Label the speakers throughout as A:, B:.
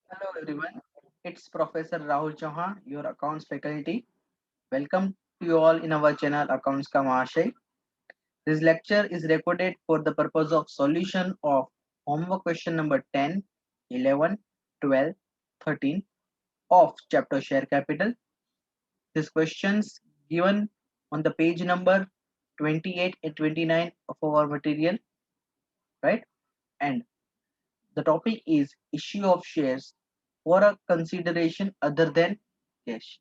A: Hello everyone, it's Professor Rahul Chauhan, your accounts faculty. Welcome to you all in our channel Accounts Ka Mahashay. This lecture is recorded for the purpose of solution of homework question number 10, 11, 12, 13 of chapter Share Capital. These questions given on the page number 28 and 29 of our material, right? And the topic is issue of shares for a consideration other than cash.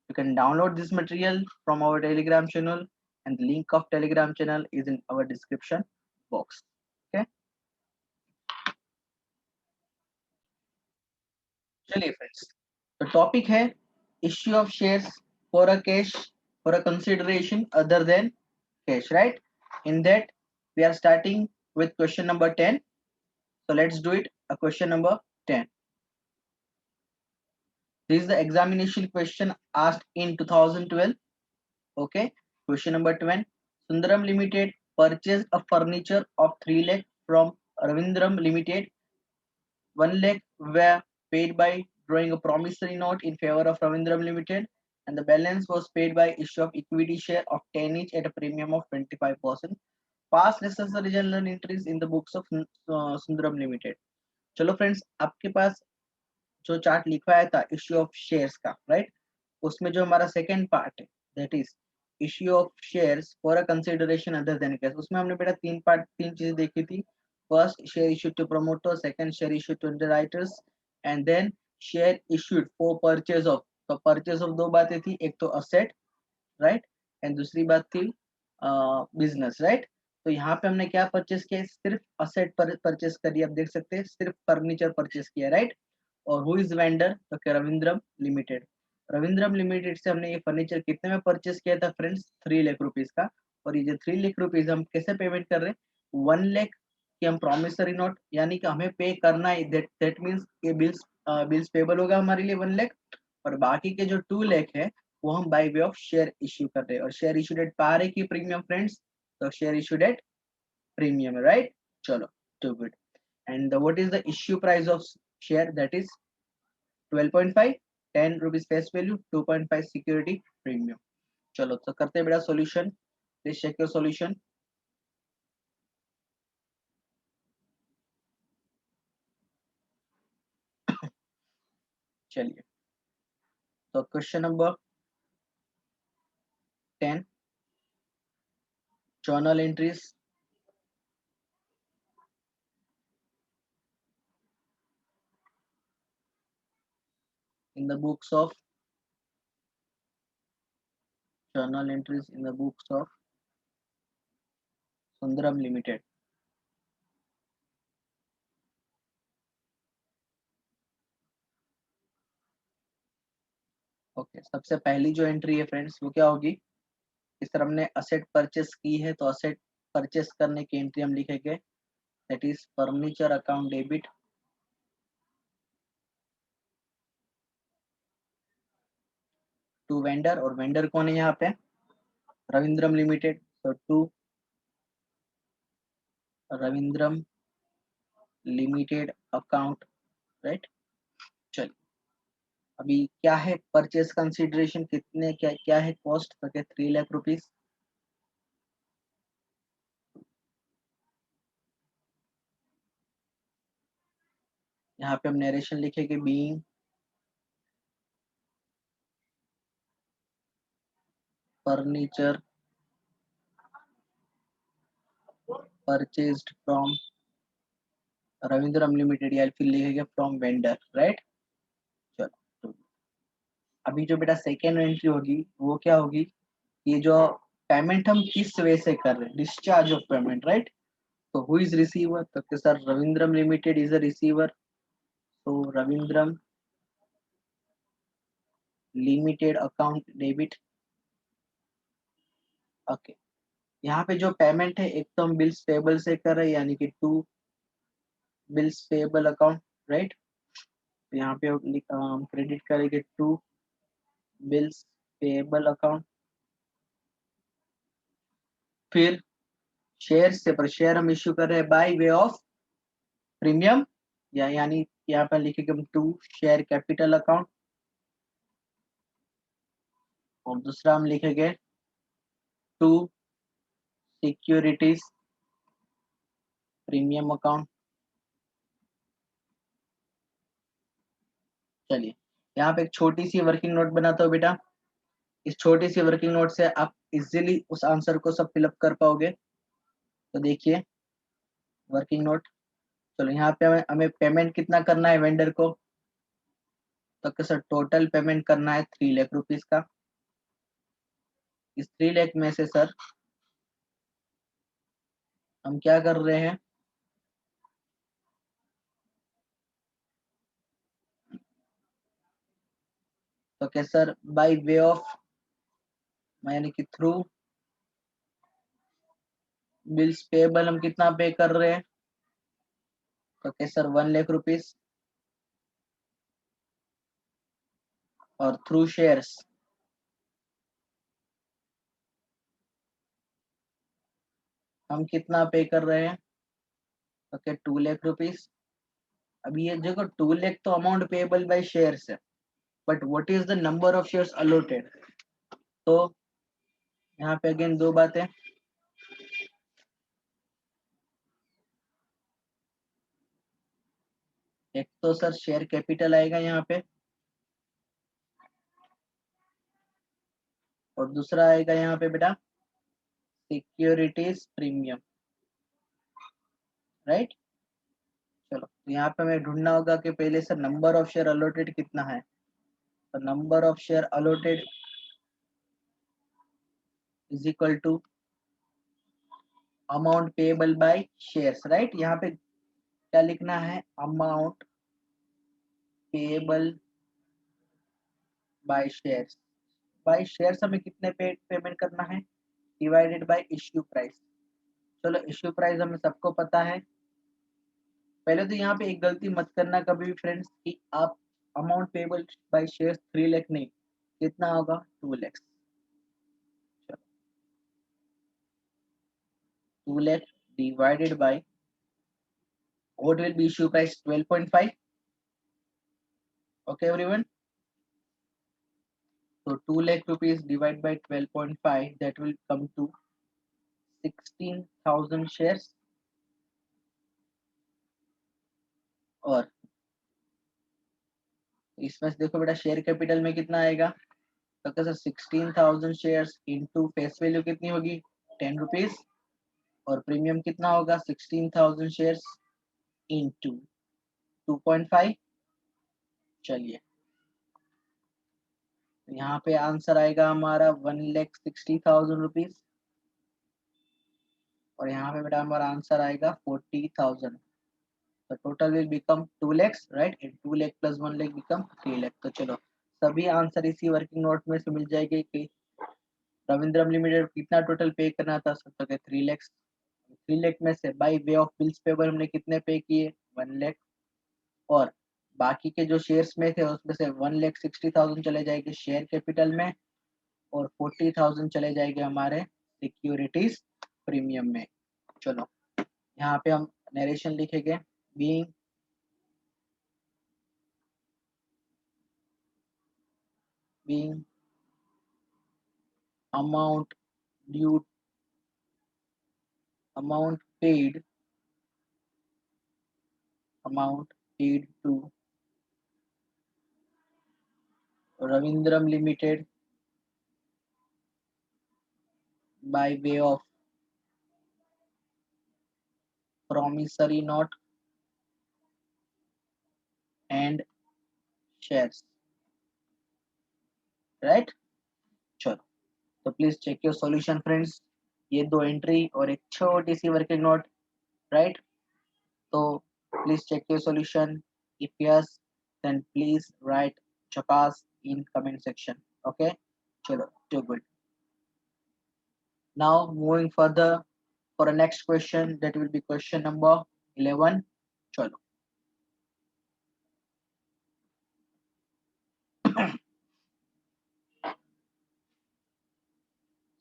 A: You can download this material from our Telegram channel, and the link of Telegram channel is in our description box. Okay, चलिए friends. The topic है issue of shares for a cash for a consideration other than cash, right? In that we are starting with question number 10. So let's do it. A question number 10. This is the examination question asked in 2012. Okay. Question number 12. Sundaram Limited purchased a furniture of 3 lakh from Ravindram Limited. 1 lakh were paid by drawing a promissory note in favor of Ravindram Limited, and the balance was paid by issue of equity share of 10 each at a premium of 25%. Past necessary journal entries in the books of Sundaram Limited. चलो friends, आपके पास जो chart लिखवाया था issue of shares का, right? उसमें जो हमारा सेकेंड पार्ट है that is issue of shares for a consideration other than cash, उसमें हमने बेटा तीन चीजें देखी थी. First, share issued to promoter. Second, share issued to underwriters. And then share issued for purchase of. तो परचेज ऑफ दो बातें थी, एक तो असेट, राइट, एंड दूसरी बात थी बिजनेस, राइट. तो यहाँ पे हमने क्या परचेस किया? सिर्फ असेट पर परचेस करी, आप देख सकते हैं सिर्फ फर्नीचर परचेस किया, राइट. और हु इज वेंडर? तो रविंद्रम लिमिटेड. रविंद्रम लिमिटेड से हमने ये फर्नीचर कितने में परचेस किया था फ्रेंड्स? 3 लाख रुपीज का. और ये जो 3 लाख रुपीज हम कैसे पेमेंट कर रहे हैं? 1 लाख की हम प्रोमिसरी नोट, यानी कि हमें पे करना है. दैट मीन्स ये बिल्स पेबल होगा हमारे लिए 1 लाख. और बाकी के जो 2 लाख है वो हम bye way of share issue कर रहे हैं. और शेयर इश्यूड एट पार है कि प्रीमियम फ्रेंड्स? तो share issued at premium, right. चलो, too good. And what is the issue price of share? That is 12.5. 10 rupees face value, 2.5 security premium. चलो तो करते हैं बेटा solution. Please check your solution. चलिए, तो question number 10, journal entries in the books of journal entries in the books of Sundaram Limited. Okay, सबसे पहली जो एंट्री है फ्रेंड्स वो क्या होगी? इस तरह हमने असेट परचेस की है, तो असेट परचेस करने की एंट्री हम लिखेंगे, that is furniture account debit to vendor. और वेंडर कौन है यहाँ पे? रविंद्रम लिमिटेड. तो to Ravindram limited account, right. चलिए, अभी क्या है परचेस कंसिडरेशन, कितने क्या क्या है कॉस्ट? तो क्या 3 लाख रुपीज. यहाँ पे हम नरेशन लिखेंगे, being furniture purchased from Ravindram limited, या फिर लिखेंगे फ्रॉम वेंडर, राइट. चलो, तो अभी जो बेटा सेकेंड एंट्री होगी वो क्या होगी? ये जो पेमेंट हम किस वे से कर रहे हैं, डिस्चार्ज ऑफ पेमेंट, राइट. तो हु इज रिसीवर? तो sir Ravindram limited is a receiver. तो Ravindram limited account debit. Okay, यहाँ पे जो पेमेंट है एक तो हम बिल्स पेबल से कर रहे हैं, यानी कि to bills payable account, right. तो यहाँ पे हम क्रेडिट करेंगे टू बिल्स पेबल अकाउंट. फिर शेयर से पर शेयर हम इश्यू कर रहे हैं बाय वे ऑफ प्रीमियम, या यानी यहाँ पर लिखेंगे हम 2 शेयर कैपिटल अकाउंट, और दूसरा हम लिखेंगे 2 सिक्योरिटीज प्रीमियम अकाउंट। चलिए यहाँ पे एक छोटी सी वर्किंग नोट बनाता हूँ बेटा। इस छोटी सी वर्किंग नोट से आप इजीली उस आंसर को सब फिलअप कर पाओगे। तो देखिए वर्किंग नोट। चलो यहाँ पे हमें पेमेंट कितना करना है वेंडर को, तो कैसे टोटल पेमेंट करना है 3 लाख रुपीज का। इस 3 लाख में से सर हम क्या कर रहे हैं, तो क्या सर बाय वे ऑफ यानी कि थ्रू बिल्स पेबल हम कितना पे कर रहे हैं, तो क्या सर 1 लाख रुपीज। और थ्रू शेयर्स हम कितना पे कर रहे हैं, तो क्या 2 लाख रुपीज। अब ये देखो 2 लाख तो अमाउंट पेएबल बाय शेयर्स है, but what is the number of shares allotted. तो यहाँ पे अगेन दो बातें, एक तो सर शेयर कैपिटल आएगा यहाँ पे, और दूसरा आएगा यहाँ पे बेटा सिक्योरिटीज प्रीमियम, राइट। चलो तो यहाँ पे हमें ढूंढना होगा कि पहले sir number of share allotted कितना है, तो number of share allotted is equal to amount payable by shares, right. यहाँ पे क्या लिखना है, amount payable by shares. By shares हमें कितने पेमेंट करना है, डिवाइडेड बाय इश्यू प्राइस। चलो इश्यू प्राइस हमें सबको पता है। पहले तो यहाँ पे एक गलती मत करना कभी भी फ्रेंड्स कि आप amount payable by shares 3 lakh नहीं, कितना होगा 2 lakh. 2 lakh divided by what will be issue price 12.5. Okay everyone, so 2 lakh rupees divided by 12.5, that will come to 16,000 shares। और इसमें से देखो बेटा शेयर कैपिटल में कितना आएगा, तो कैसे 16,000 शेयर्स इंटू फेस वैल्यू कितनी होगी 10 रुपीज, और प्रीमियम कितना होगा 16,000 शेयर्स इंटू 2.5। चलिए तो यहाँ पे आंसर आएगा हमारा 1,60,000 रुपीज, और यहाँ पे बेटा हमारा आंसर आएगा 40,000। तो total will become 2 lakhs, right. 2 lakh plus 1 lakh become 3 lakh. तो चलो सभी आंसर इसी वर्किंग नोट में से मिल जाएगी कि रविंद्रम लिमिटेड कितना टोटल पे करना था, सब तक 3 lakhs। 3 लाख में से bye way of bills payable हमने कितने पे किए 1 लाख, और बाकी के जो शेयर्स में थे उसमें से 1,60,000 चले जाएंगे शेयर कैपिटल में, और 40,000 चले जाएंगे हमारे सिक्योरिटीज प्रीमियम में। चलो यहाँ पे हम नरेशन लिखेंगे, being being amount due amount paid amount paid to Ravindram Limited by way of promissory note and shares, right। चलो तो please check your solution friends, ये दो एंट्री और एक छोटी सी वर्किंग नोट, राइट। तो please check your solution, if yes then please write chakas in comment section, okay। चलो too good। Now moving further for the next question, that will be question number 11। चलो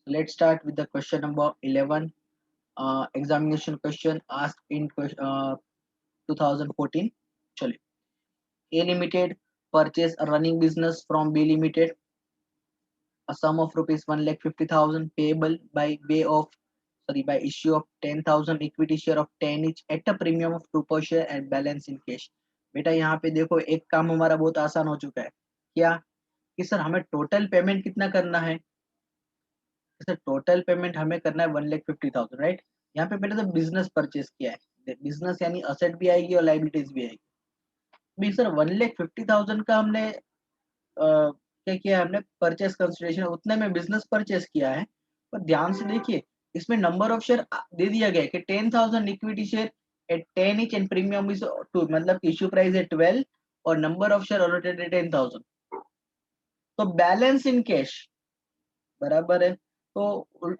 A: let's start with the question number 11, examination question asked in 2014। चलिए A Limited purchase a running business from B Limited, a sum of rupees 1,50,000 payable by way of by issue of 10,000 equity share of 10 each at a premium of 2 per share and balance in cash. बेटा यहाँ पे देखो एक काम हमारा बहुत आसान हो चुका है, क्या कि सर हमें टोटल पेमेंट कितना करना है, सर टोटल पेमेंट हमें करना है 1,50,000, राइट। यहाँ पे बेटा तो बिजनेस परचेज किया है, बिजनेस यानी असेट भी आएगी और लाइबिलिटीज भी आएगी। भी सर 1,50,000 का हमने क्या किया है, हमने परचेस कंसिडरेशन उतने में बिजनेस परचेस किया है। पर ध्यान से देखिए इसमें नंबर ऑफ शेयर दे दिया गया है कि 10,000 equity share eight 10 each and premium is 2, मतलब इश्यू प्राइस है 12 और नंबर ऑफ शेयर अलॉटेड है 10,000। तो बैलेंस इन कैश बराबर है, तो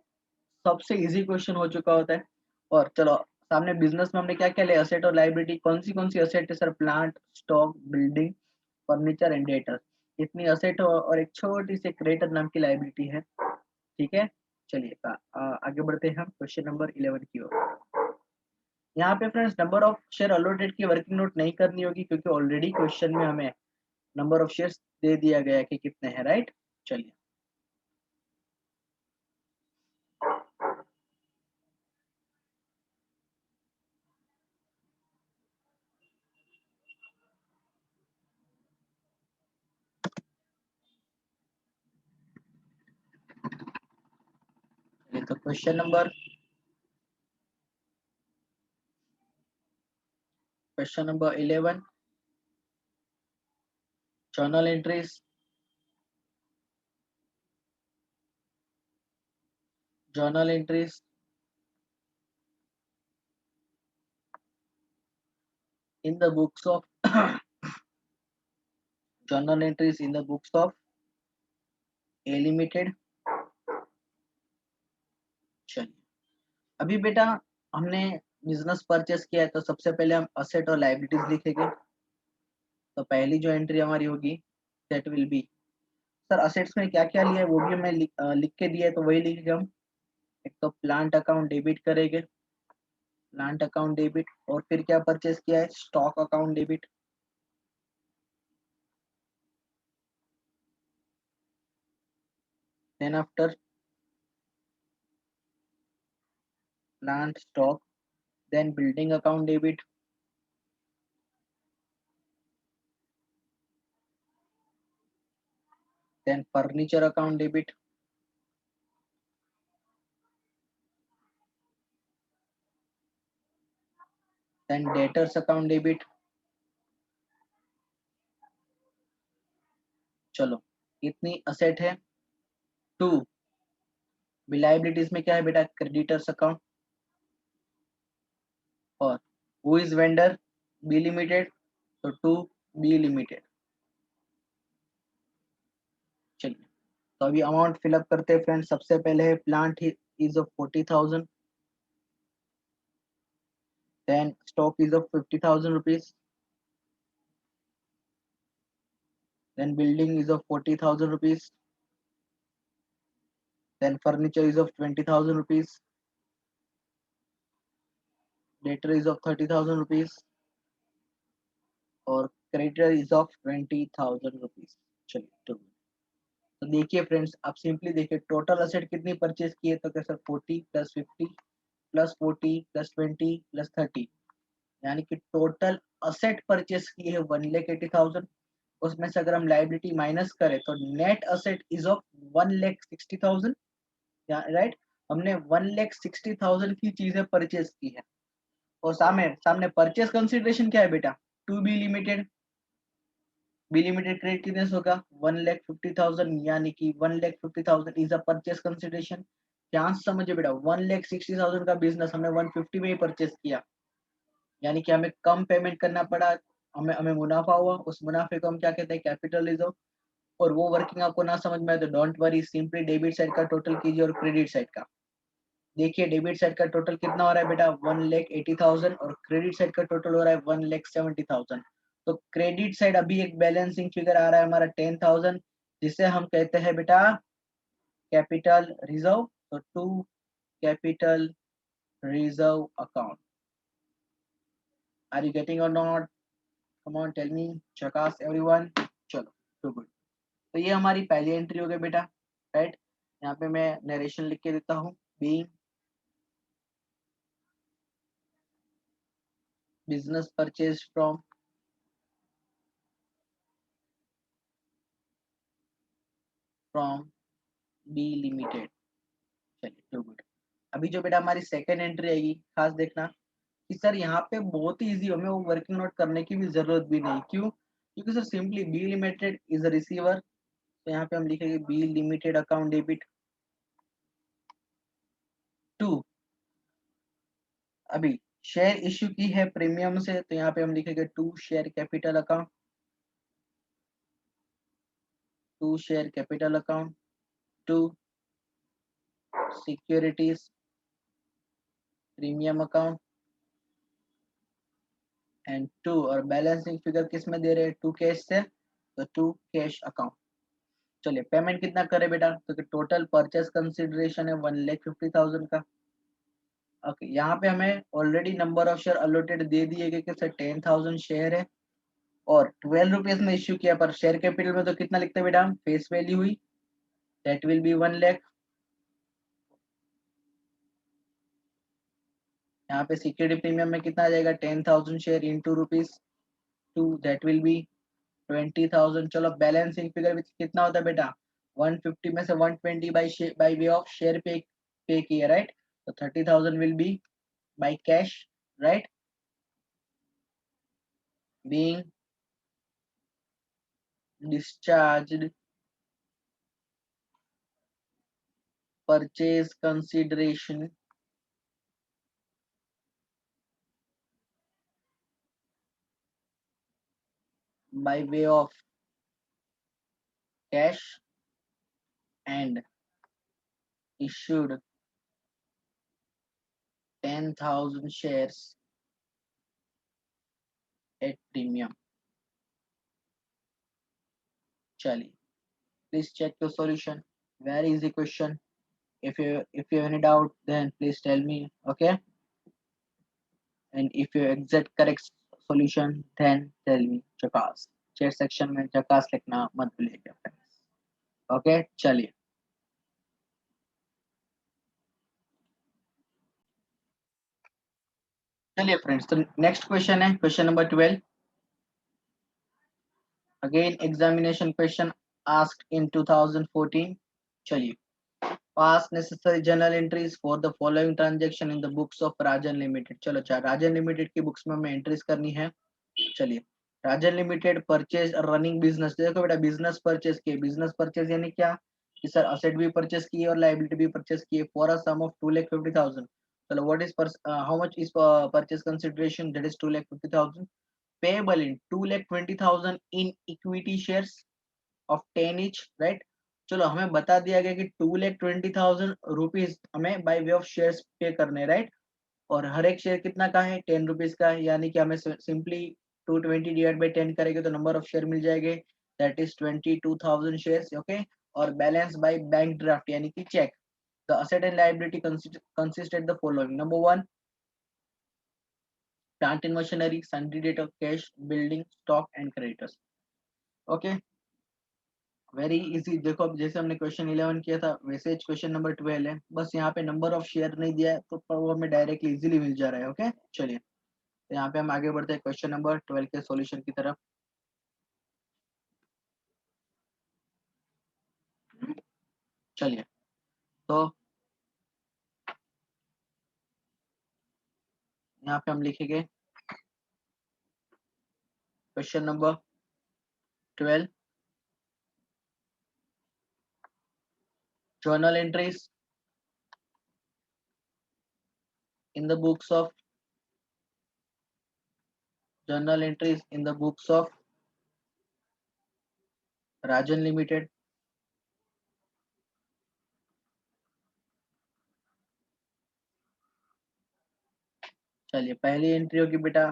A: सबसे इजी क्वेश्चन हो चुका होता है। और चलो सामने बिजनेस में हमने क्या क्या लिया, असेट और लाइबिलिटी, कौन सी असेट है sir, plant, stock, building, furniture and debtor. इतनी असेट और एक छोटी सी क्रेडिटर नाम की लाइबिलिटी है, ठीक है। चलिए आगे बढ़ते हैं हम क्वेश्चन नंबर 11 की ओर। यहाँ पे friends number of share allotted की वर्किंग नोट नहीं करनी होगी क्योंकि ऑलरेडी क्वेश्चन में हमें नंबर ऑफ शेयर्स दे दिया गया है कि कितने हैं, राइट। चलिए तो question number 11, journal entries, journal entries in the books of journal entries in the books of A Limited। चलिए अभी बेटा हमने बिजनेस परचेस किया है तो सबसे पहले हम असेट और लाइबिलिटीज लिखेंगे। तो पहली जो एंट्री हमारी होगी that will B, sir assets में क्या क्या लिया है वो भी हमें लिख के दिया है तो वही लिखेंगे हम। एक तो प्लांट अकाउंट डेबिट करेंगे, प्लांट अकाउंट डेबिट, और फिर क्या परचेस किया है, stock account debit. Then after plant stock, then building account debit, then furniture account debit, then debtors account debit. चलो इतनी असेट है। टू लाइबिलिटीज में क्या है बेटा, क्रेडिटर्स अकाउंट, और who is vendor, B limited, तो टू बी लिमिटेड। चलिए तो अभी अमाउंट फिलअप करते हैं फ्रेंड्स। सबसे पहले है plant is of 40,000, then stock is of 50,000 rupees, then building is of 40,000 rupees, then furniture is of 20,000 rupees, debtor is of 30,000 rupees, और क्रेडिटर इज ऑफ 20,000 रुपीज। चलिए तो देखिए फ्रेंड्स आप सिंपली देखिए टोटल असेट कितनी परचेज की है, तो कैसे 40 प्लस 50 प्लस 40 प्लस 20 प्लस 30, यानी कि टोटल असेट परचेस की है 1,80,000। उसमें से अगर हम लाइबिलिटी माइनस करें तो net asset is of 1,60,000, right. हमने 1,60,000 की चीजें परचेस की है, और सामने सामने परचेस कंसिडरेशन क्या है बेटा, to B limited. B limited credit कितने से होगा, 1,50,000, यानी कि 1,50,000 इज अ परचेस कंसिडरेशन। ध्यान से समझिए बेटा 1,60,000 का बिजनेस हमने 150 में ही परचेस किया, यानी कि हमें कम पेमेंट करना पड़ा, हमें हमें मुनाफा हुआ, उस मुनाफे को हम क्या कहते हैं, कैपिटल रिजर्व। और वो वर्किंग आपको ना समझ में आए तो don't worry, simply debit side का टोटल कीजिए और क्रेडिट साइड का। देखिए डेबिट साइड का टोटल कितना हो रहा है बेटा, 1,80,000, और क्रेडिट साइड का टोटल हो रहा है 1,70,000। तो क्रेडिट साइड अभी एक बैलेंसिंग फिगर आ रहा है हमारा 10,000, जिसे हम कहते हैं बेटा कैपिटल रिजर्व। तो to capital reserve account, are you getting और not. Come on tell me, चकास एवरीवन। चलो तो गुड। तो ये हमारी पहली एंट्री हो गई बेटा, राइट। यहाँ पे मैं नरेशन लिख के देता हूँ, being business purchase from B limited. चलिए तो गुड। अभी जो बेटा हमारी सेकेंड एंट्री आएगी, खास देखना कि सर यहाँ पे बहुत ही इजी, हमें वो वर्किंग नोट करने की भी जरूरत भी नहीं। क्यों? क्योंकि sir simply B limited is a receiver, तो यहाँ पे हम लिखेंगे B limited account debit to, अभी शेयर इश्यू की है प्रीमियम से, तो यहाँ पे हम लिखेंगे to share capital account, to share capital account, to securities premium account and to, और बैलेंसिंग फिगर किस में दे रहे हैं? टू कैश से, तो टू कैश अकाउंट। चलिए पेमेंट कितना करे बेटा? तो टोटल परचेस कंसिडरेशन है 1,50,000 का। ओके, यहाँ पे हमें already number of share allotted दे दिए गए कि सर 10,000 शेयर है और 12 रुपीज में इश्यू किया, पर शेयर कैपिटल में तो कितना लिखते हैं बेटा? फेस वैल्यू हुई, दैट विल बी 1 लाख। यहाँ पे सिक्योरिटी प्रीमियम में कितना आ जाएगा? 10,000 share into rupees two, that will be 20,000। चलो बैलेंसिंग फिगर कितना होता है बेटा? 150 में से 120 बाई वे ऑफ शेयर पे किया, राइट। तो 30,000 will be by cash, right, being discharged purchase consideration by way of cash and issued 10,000 shares at premium. Chali, please check your solution. Very easy question. If you have any doubt, then please tell me. Okay. And if you exact correct solution, then tell me. Jackass. Chat section में जकास लिखना मत भूलिएगा friends. Okay चलिए, चलिए friends, तो next question है question number 12। Again examination question asked in 2014। चलिए, पास necessary journal entries for the following transaction in the books of Rajan limited. चलो अच्छा, राजन लिमिटेड की बुक्स में हमें एंट्रीज करनी है। चलिए, राजन लिमिटेड परचेज रनिंग बिजनेस, देखो बेटा बिजनेस परचेज किए, बिजनेस परचेज यानी क्या कि सर असेट भी परचेज किए और लायबिलिटी भी परचेज किए फॉर अ सम ऑफ 2,50,000। चलो what is how much is purchase consideration? That is 2,50,000 payable in 2,20,000 in equity shares of 10 each, right। चलो हमें बता दिया गया कि 2,20,000 रुपीज हमें बाय वे ऑफ शेयर्स पे करने, राइट। और हर एक शेयर कितना का है? 10 रुपीज का है, यानी कि हमें सिंपली 220 डिवाइड बाई 10 करेंगे तो नंबर ऑफ शेयर मिल जाएंगे, दैट इज 22,000 शेयर्स। ओके, और बैलेंस बाय बैंक ड्राफ्ट यानी कि cheque. The asset and liability consisted the following: number one, plant and machinery, sundry debt of cash, building stock and creditors। Okay, very easy. देखो अब जैसे हमने question 11 किया था वैसे क्वेश्चन नंबर 12 है, बस यहाँ पे नंबर ऑफ शेयर नहीं दिया है तो वो हमें डायरेक्टली इजीली मिल जा रहा है। ओके चलिए, तो यहाँ पे हम आगे बढ़ते हैं क्वेश्चन नंबर 12 के सॉल्यूशन की तरफ। चलिए, तो यहाँ पे हम लिखेंगे question number 12, journal entries in the books of journal entries in the books of Rajan limited. चलिए, पहली एंट्री होगी बेटा,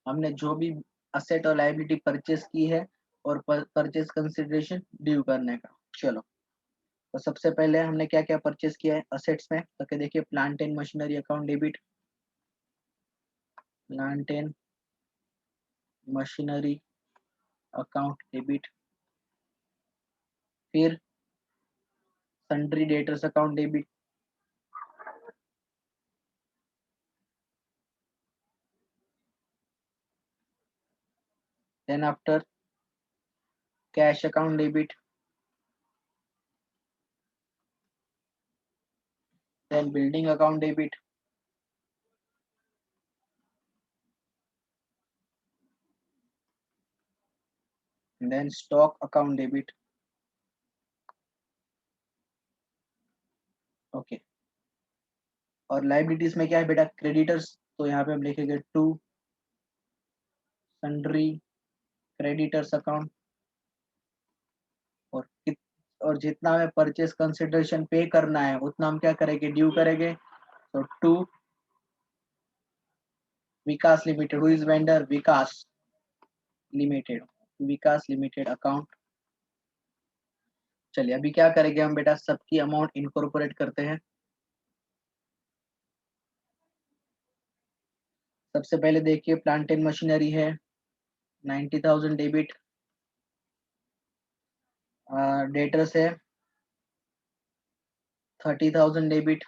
A: हमने जो भी असेट और लायबिलिटी परचेस की है और परचेस कंसिडरेशन ड्यू करने का। चलो, तो सबसे पहले हमने क्या क्या परचेस किया है असेट्स में, तो क्या देखिए, plant and machinery account debit, plant and machinery account debit, फिर sundry debtors account debit, then after cash account debit, then building account debit, and then stock account debit. Okay, और liabilities में क्या है बेटा, क्रेडिटर्स, तो यहाँ पे हम लिखेंगे टू सन्ड्री क्रेडिटर्स अकाउंट, और और जितना हमें परचेस कंसिडरेशन पे करना है उतना हम क्या करेंगे, ड्यू करेंगे, तो to Vikas limited, who is vendor, Vikas limited, Vikas limited account. चलिए अभी क्या करेंगे हम बेटा, सबकी अमाउंट इनकॉर्पोरेट करते हैं। सबसे पहले देखिए प्लांट एंड मशीनरी है 90,000 डेबिट, डेटर्स है 30,000 डेबिट,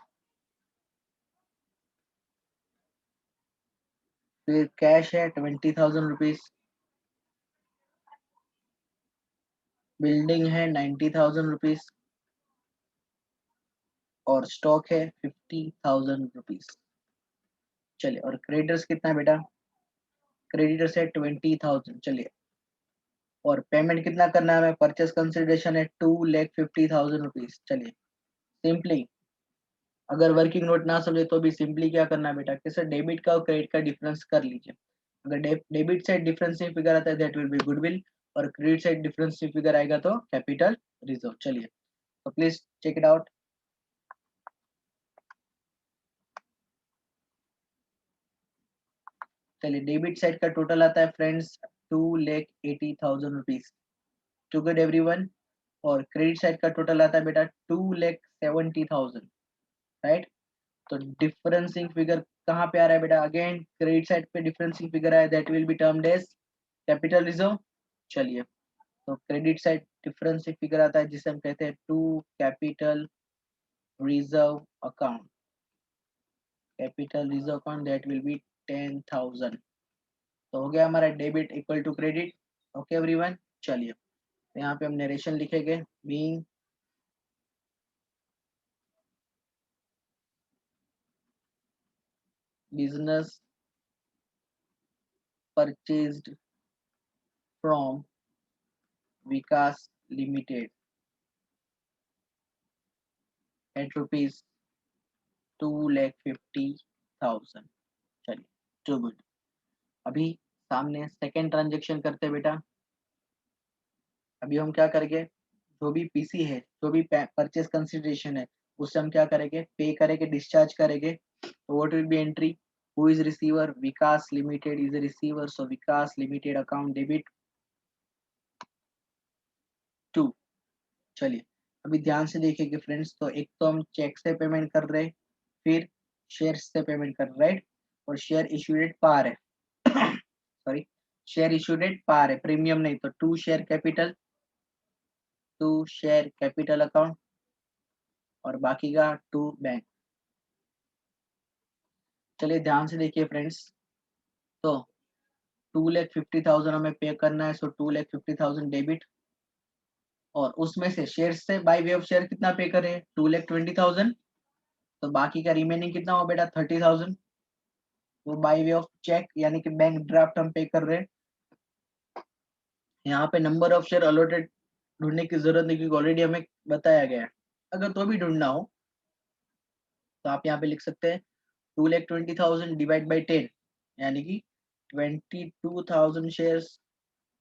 A: फिर कैश है 20,000 रुपीज, बिल्डिंग है 90,000 रुपीज, और स्टॉक है 50,000 रुपीज। चलिए, और क्रेडिटर्स कितना है बेटा, क्रेडिटर्स है 20,000। चलिए, और पेमेंट कितना करना है हमें, परचेस कंसिडरेशन है 2,50,000 रुपीज। चलिए सिंपली, अगर वर्किंग नोट ना समझे तो भी सिंपली क्या करना है बेटा, कैसे डेबिट का और क्रेडिट का डिफरेंस कर लीजिए। अगर डेबिट साइड डिफरेंस से फिगर आता है दैट विल बी गुडविल, और क्रेडिट साइड डिफरेंस से फिगर आएगा तो कैपिटल रिजर्व। चलिए, तो प्लीज चेक इट आउट। चलिए, डेबिट साइड का टोटल आता है friends 2,80,000 rupees, too good everyone. और क्रेडिट साइड का टोटल आता है बेटा 2,70,000, राइट। तो डिफरेंसिंग फिगर कहाँ पे आ रहा है बेटा, अगेन क्रेडिट साइड पे डिफरेंसिंग फिगर है, that will be termed as capital reserve. चलिए, तो क्रेडिट साइड डिफरेंसिंग फिगर आता है जिसे हम कहते हैं to capital reserve account, capital reserve account that will be 10,000। तो हो गया हमारा debit equal to credit. Okay everyone, चलिए, तो यहाँ पे हम नरेशन लिखेंगे, being business purchased from Vikas limited at rupees 2,50,000। चलिए, टू गुड। अभी सामने सेकेंड ट्रांजेक्शन करते हैं बेटा। अभी हम क्या करेंगे, जो भी पीसी है, जो भी परचेस कंसिडरेशन है, उससे हम क्या करेंगे, पे करेंगे, डिस्चार्ज करेंगे। तो what will be entry, who is receiver, Vikas limited is receiver, so Vikas limited account debit to. चलिए, अभी ध्यान से देखिए फ्रेंड्स, तो एक तो हम चेक से पेमेंट कर रहे हैं, फिर शेयर से पेमेंट कर रहे हैं, राइट। और शेयर इशूड एट पार है sorry, share issued at par है, प्रीमियम नहीं, तो टू शेयर कैपिटल अकाउंट, और बाकी का टू बैंक। चलिए ध्यान से देखिए फ्रेंड्स, तो 2,50,000 हमें पे करना है, सो 2,50,000 डेबिट, और उसमें से शेयर से बाय वे ऑफ शेयर कितना पे करें, 2,20,000। तो बाकी का रिमेनिंग कितना हो बेटा, 30,000, वो बाय वे ऑफ चेक यानी कि बैंक ड्राफ्ट हम पे कर रहे हैं। यहाँ पे नंबर ऑफ शेयर अलॉटेड ढूंढने की जरूरत नहीं, क्योंकि ऑलरेडी हमें बताया गया है। अगर तो भी ढूंढना हो तो आप यहाँ पे लिख सकते हैं 2,20,000 डिवाइड बाई 10, यानी कि 22,000 शेयर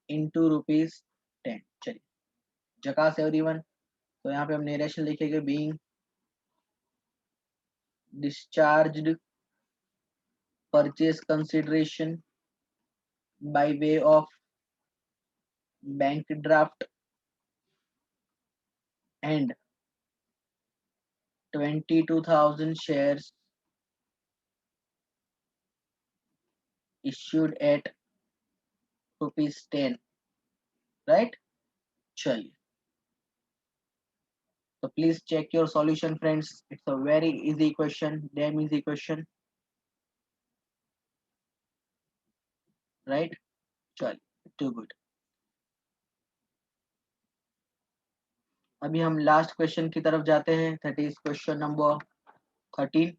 A: इंटू रुपीज 10। चलिए, जकास एवरीवन। तो यहाँ पे हम नरेशन लिखेंगे, being discharged purchase consideration bye way of bank draft and 22,000 shares issued at ₹10, right? चलिए, so please check your solution, friends. It's a very easy question, damn easy question, right? चलिए, too good. अभी हम last question की तरफ जाते हैं, that is question number 13.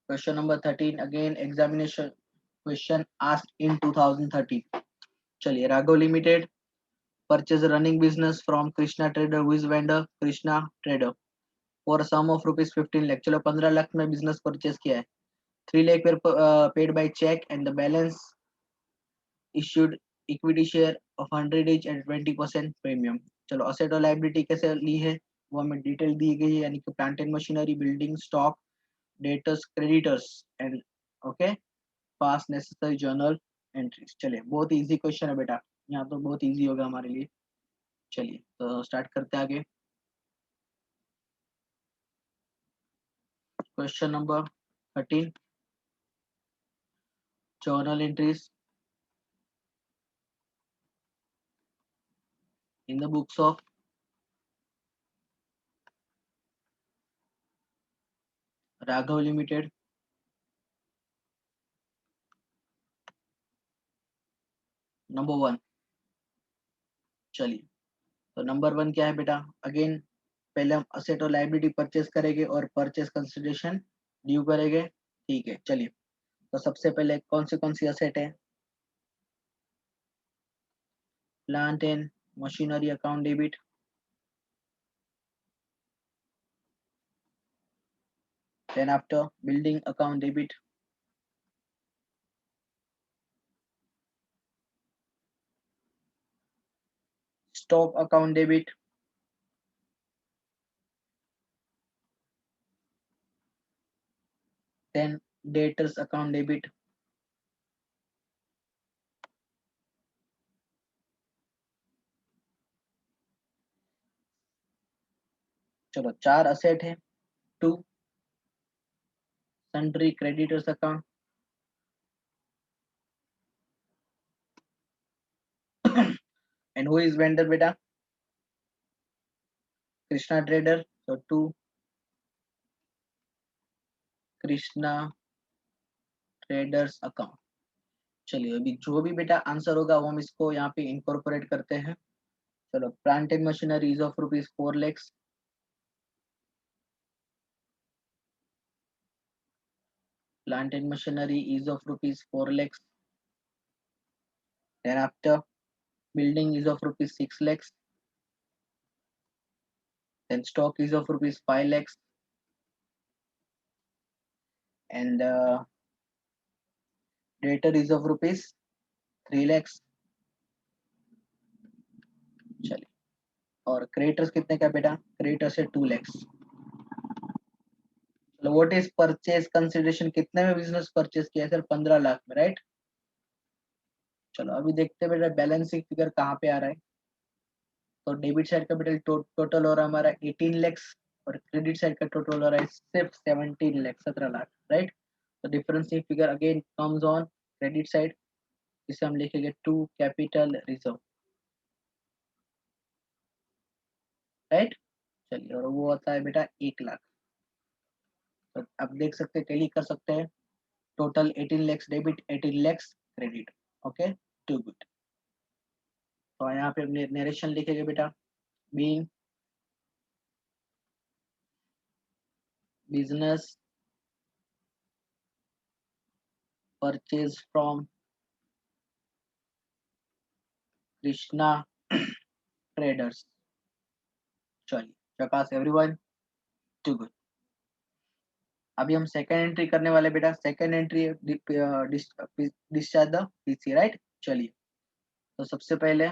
A: Question number 13, again examination question asked in 2013. चलिए, Raghav limited purchase running business from Krishna Trader, who is vendor Krishna Trader, for a sum of ₹15 lakh. चलो 15 लाख में business purchase किया है. 3 lakh were paid by check and the balance issued equity share of 100 each at 20% premium. चलो asset और liability कैसे ली है वो हमें डिटेल दी गई है, यानी कि plant and machinery, building, stock, debtors, creditors and okay pass necessary journal entries. चलिए, बहुत इजी क्वेश्चन है बेटा, यहाँ तो बहुत इजी होगा हमारे लिए. चलिए, तो स्टार्ट करते हैं आगे. Question number 13, journal entries in the books of Raghav Limited. Number 1. चलिए, तो नंबर 1 क्या है बेटा? अगेन पहले हम असेट और लाइबिलिटी परचेस करेंगे और परचेस कंसिडरेशन ड्यू करेंगे. ठीक है, चलिए, तो सबसे पहले कौन सी असेट है? Plant and machinery account debit. Then after, building account debit. Stock account debit. Then debtors account debit. चलो, 4 असेट है. 2 sundry creditors account. And who is vendor beta? Krishna Trader. So 2 Krishna Traders account. चलिए, अभी जो भी बेटा answer होगा वो हम इसको यहाँ पे इनकॉर्पोरेट करते हैं. चलो, plant and machinery is of ₹4 lakhs. Plant and machinery is of ₹4 lakhs. Then after, building is of ₹6 lakhs. Then stock is of ₹5 lakhs. And debtor is of ₹3 lakhs. चलिए, और क्रेडिटर्स कितने का बेटा? क्रेडिटर्स है 2 lakhs. चलो, what is purchase consideration? कितने में business purchase किया है सर? 15 लाख में, राइट? चलो, अभी देखते हैं बेटा बैलेंसिंग फिगर कहाँ पे आ रहा है. तो डेबिट साइड का बेटा टोटल हो रहा है हमारा 18 lakhs और क्रेडिट साइड का टोटल हो रहा है सिर्फ 17 लाख, 17 लाख, राइट? तो difference in figure again comes on credit side, जिसे हम लिखेंगे 2 कैपिटल रिजर्व, राइट? चलिए, और वो होता है बेटा 1 लाख. तो आप देख सकते हैं, टैली कर सकते हैं. Total 18 lakhs debit, 18 lakhs credit. Okay, too good. तो यहाँ पे अपने नरेशन लिखेंगे बेटा. Being business purchase from Krishna traders. चलिए, प्रकाश एवरीवन, टू गुड. अभी हम सेकंड एंट्री करने वाले बेटा. Second entry discharge the PC, right? चलिए, तो सबसे पहले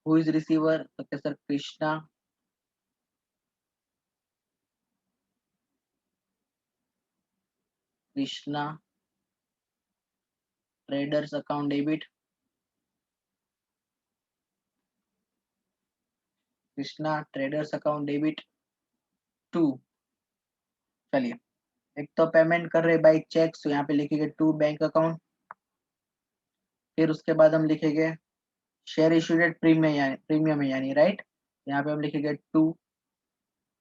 A: हु इज रिसीवर? तो क्या sir? Krishna Krishna traders account debit. Krishna traders account debit 2. चलिए, एक तो पेमेंट कर रहे बाई चेक, तो यहाँ पे लिखेंगे 2 बैंक अकाउंट. फिर उसके बाद हम लिखेंगे शेयर इशूड एट प्रीमियम है यानी राइट, यहाँ पे हम लिखेंगे टू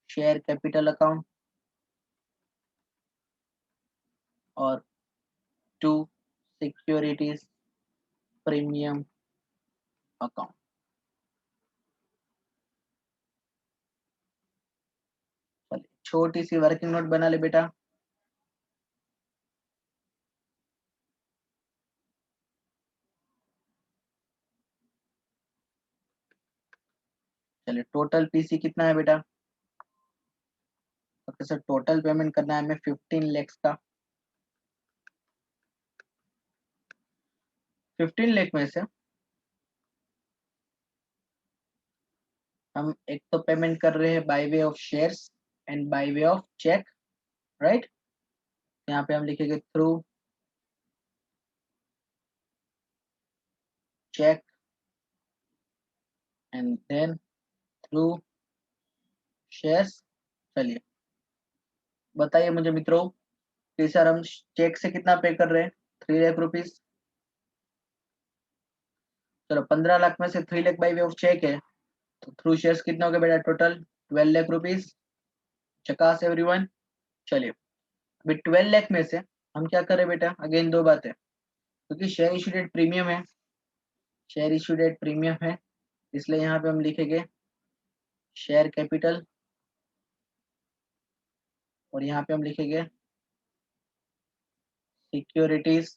A: शेयर कैपिटल अकाउंट और टू सिक्योरिटीज प्रीमियम अकाउंट। चलिए छोटी सी वर्किंग नोट बना ले बेटा। चलिए टोटल पीसी कितना है बेटा? ओके सर, टोटल पेमेंट करना है हमें 15 लाख का। 15 लाख में से हम एक तो पेमेंट कर रहे हैं by way of shares and by way of cheque, right. यहाँ पे हम लिखेंगे through cheque and then through shares. चलिए बताइए मुझे मित्रों कि सर हम चेक से कितना पे कर रहे हैं? 3 लाख रुपीज। चलो 15 लाख में से 3 lakh by way of cheque है, तो थ्रू शेयर्स कितना हो गया बेटा? Total 12 lakh rupees. चकास एवरीवन। चलिए अभी 12 लाख में से हम क्या करें बेटा? अगेन दो बातें, क्योंकि शेयर इशूड एट प्रीमियम है, शेयर इशूड एट प्रीमियम है, इसलिए यहाँ पे हम लिखेंगे शेयर कैपिटल और यहाँ पे हम लिखेंगे सिक्योरिटीज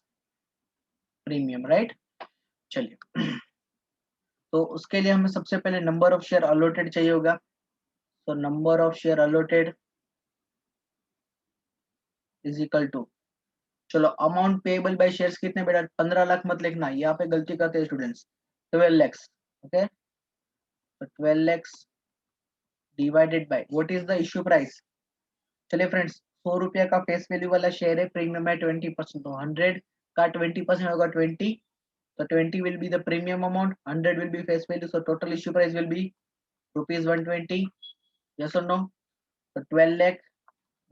A: प्रीमियम, राइट। चलिए तो उसके लिए हमें सबसे पहले नंबर ऑफ शेयर अलॉटेड चाहिए होगा, तो number of share allotted is equal to, चलो अमाउंट पेएबल बाय शेयर्स कितने बेटा? 15 लाख मत लिखना, यहाँ पे गलती करते हैं स्टूडेंट्स, 12 लैक्स। ओके, तो 12 lakhs divided by what is the issue price. चलिए फ्रेंड्स, 100 रुपया का फेस वैल्यू वाला शेयर है, प्रीमियम है 20%, तो 100 का 20% होगा 20, तो 20 will be the premium amount, 100 will be face value, so total issue price will be rupees 120, yes or no? तो 12 lakh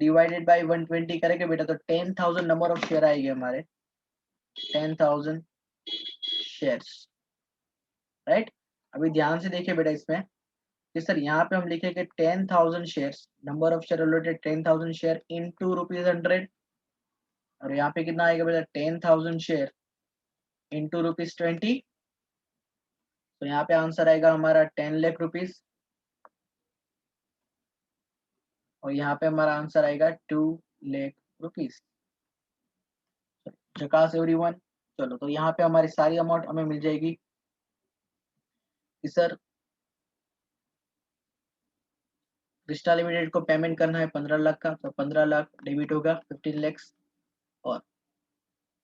A: डिवाइडेड बाय 120 करेंगे बेटा, तो 10,000 नंबर ऑफ शेयर आएंगे हमारे, 10,000 शेयर्स, राइट। अभी ध्यान से देखिए बेटा इसमें कि सर यहाँ पे हम लिखेंगे 10,000 shares, number of share allotted 10,000 share into rupees 100, और यहाँ पे कितना आएगा बेटा? 10,000 शेयर इनटू रुपीज 20, तो यहाँ पे आंसर आएगा हमारा 10 लाख रुपीज, और यहाँ पे हमारा आंसर आएगा 2 लाख रुपीज। झकास एवरीवन। चलो तो यहाँ पे हमारी सारी अमाउंट हमें मिल जाएगी कि सर क्रिस्टा लिमिटेड को पेमेंट करना है 15 लाख का, तो 15 लाख डेबिट होगा 15 लैक्स, और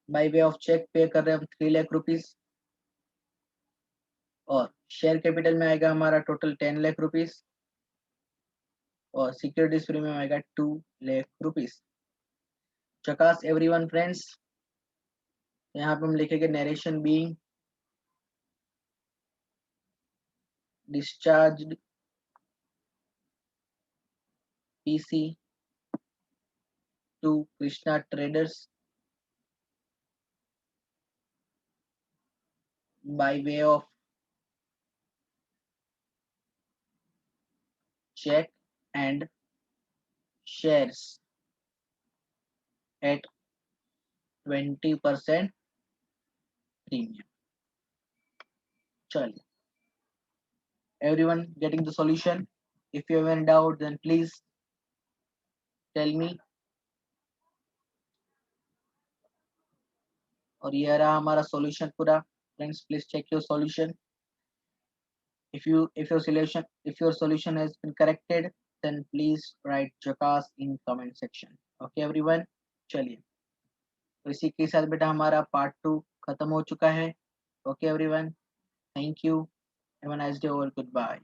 A: बाय वे ऑफ चेक पे कर रहे हैं हम 3 लाख रुपीज, और शेयर कैपिटल में आएगा हमारा टोटल 10 लाख रुपीज, और सिक्योरिटीज प्रीमियम आएगा 2 लाख रुपीज। चकास एवरीवन फ्रेंड्स। यहाँ पे हम लिखेंगे narration being discharged PC to Krishna Traders by way of check and shares at 20% premium. Chaliye, everyone getting the solution? If you have any doubt, then please tell me. और ये रहा हमारा solution पूरा। Friends, please check your solution. If your solution has been corrected, then please write Jackass in comment section. Okay, everyone. चलिए तो इसी के साथ बेटा हमारा पार्ट 2 खत्म हो चुका है। Okay everyone, thank you, have a nice day और गुड बाय।